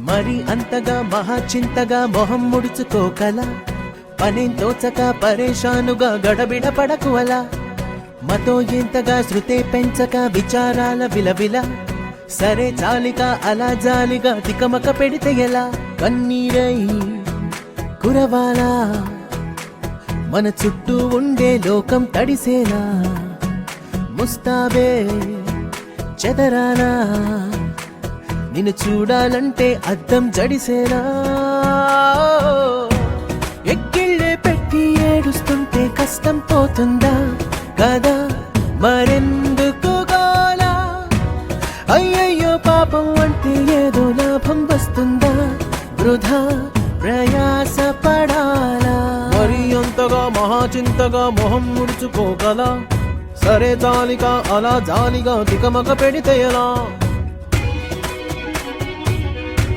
మరి అంతగా మహాచింతగా మొహం ముడుచుకోకల పనేం తోచక పరేషానుగా గడబిడ పడకు అలా మతో ఎంతగా శృతే పెంచక విచారాల విలవిల సరే చాలిక అలా జాలిగా తికమక పెడితే ఎలా కన్నీరై కురవాలా మన చుట్టూ ఉండే లోకం తడిసేలా ముస్తాబే చెదరాలా నిన్ను చూడాలంటే అద్దం జడిసేలా ఎక్కిళ్ళే పెట్టి ఏడుస్తుంటే కష్టం పోతుందా కదా మరెందుకు గోలా అయ్యయ్యో పాపం అంటే ఏదో లాభం వస్తుందా వృధా ప్రయాస పడాలా మరి అంతగా మహాచింతగా మొహం ముడుచుకోగల సరే జాలిగా అలా జాలిగా తికమక పెడితే ఎలా